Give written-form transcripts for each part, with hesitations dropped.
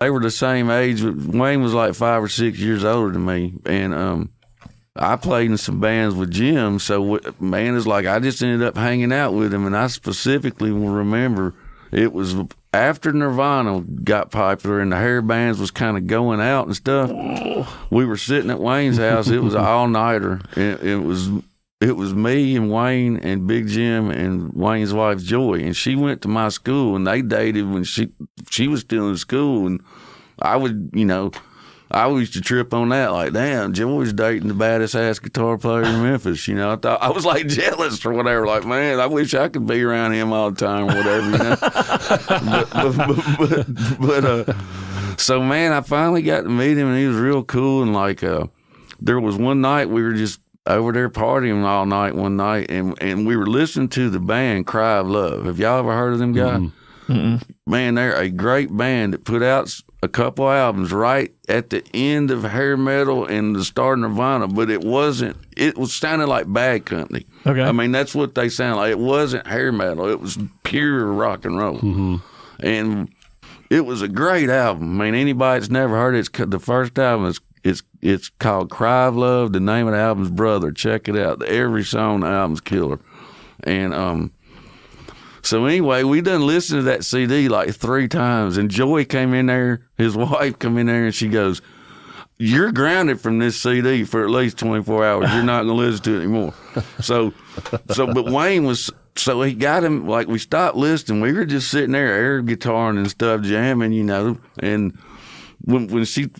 they were the same age. Wayne was like 5 or 6 years older than me, and I played in some bands with Jim. So man, it's like I just ended up hanging out with him, and I specifically will remember it was after Nirvana got popular and the hair bands was kind of going out and stuff. We were sitting at Wayne's house. It was an all-nighter. It was me and Wayne and Big Jim and Wayne's wife Joy, and she went to my school, and they dated when she was still in school, and I used to trip on that, like, damn, Joy's dating the baddest ass guitar player in Memphis. I thought I was like jealous or whatever. Like, man, I wish I could be around him all the time or whatever. So man, I finally got to meet him, and he was real cool. And like, there was one night we were just over there partying all night one night, and we were listening to the band Cry of Love. Have y'all ever heard of them guys? Mm-hmm. Man, they're a great band that put out a couple albums right at the end of hair metal and the start of Nirvana, but it was sounding like Bad Company. Okay. I mean, that's what they sound like. It wasn't hair metal. It was pure rock and roll. Mm-hmm. And it was a great album. I mean, anybody that's never heard it, the first album it's called Cry of Love. The name of the album's Brother. Check it out. Every song on the album's killer. And so anyway, we done listened to that CD like 3 times, and Joy came in there, his wife come in there, and she goes, "You're grounded from this CD for at least 24 hours. You're not going to listen to it anymore." But Wayne was, so he got him, like, we stopped listening. We were just sitting there air guitaring and stuff, jamming, and when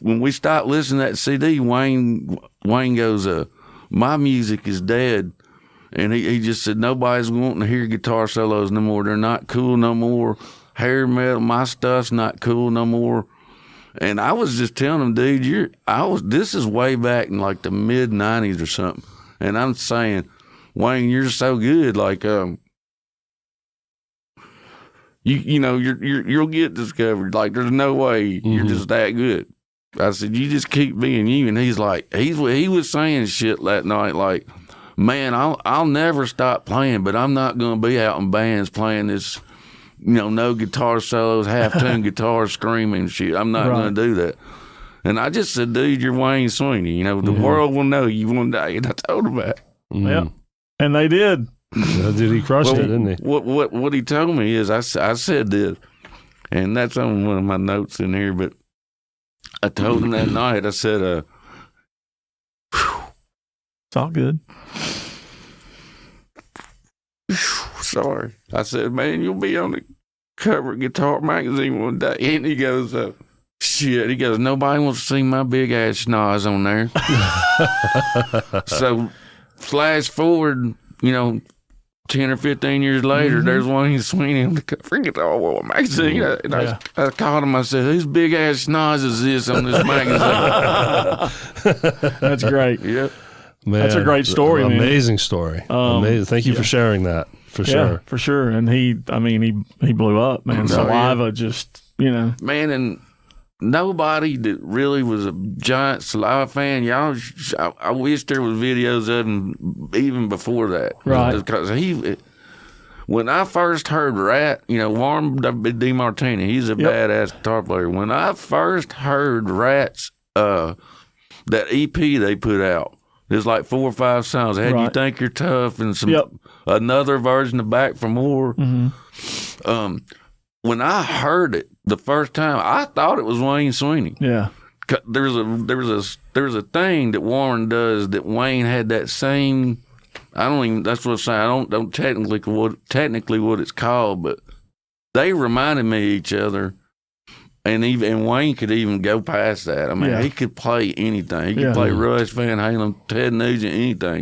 we stopped listening to that CD, Wayne goes, "My music is dead." And he just said, nobody's wanting to hear guitar solos no more. They're not cool no more. Hair metal, my stuff's not cool no more. And I was just telling him, dude, this is way back in like the mid '90s or something. And I'm saying, Wayne, you're so good. Like, you'll get discovered. Like, there's no way you're just that good. I said, you just keep being you. And he's like, he was saying shit that night, like, man, I'll never stop playing, but I'm not going to be out in bands playing this, no guitar solos, half-tune guitar screaming shit. I'm not going to do that. And I just said, dude, you're Wayne Swinny. The world will know you one day. And I told him that. Mm-hmm. Yeah, and they did. Dude, he crushed it, didn't he? What he told me is, I said this, and that's on one of my notes in here, but I told him that night, I said, it's all good. Sorry. I said, man, you'll be on the cover of Guitar Magazine one day. And he goes, shit. He goes, nobody wants to see my big ass schnoz on there. So, flash forward, 10 or 15 years later, there's Wayne Swinny on the cover of Guitar World Magazine. And I called him, I said, whose big ass schnoz is this on this magazine? That's great. Yep. Man, that's a great story, man. Amazing story. Amazing. Thank you for sharing that, for sure. Yeah, for sure. And he blew up, man. Saliva just, Man, and nobody that really was a giant Saliva fan, y'all, I wish there was videos of him even before that. Right. Because when I first heard Rat, Warren DeMartini, he's a badass guitar player. When I first heard Rat's, that EP they put out, there's like 4 or 5 songs. Had You Think You're Tough and another version of Back for More. Mm-hmm. When I heard it the first time, I thought it was Wayne Swinny. Yeah. There's a thing that Warren does that Wayne had that same. That's what I'm saying. I don't technically what it's called, but they reminded me of each other. And Wayne could even go past that. I mean, he could play anything. He could play Rush, Van Halen, Ted Nugent, anything.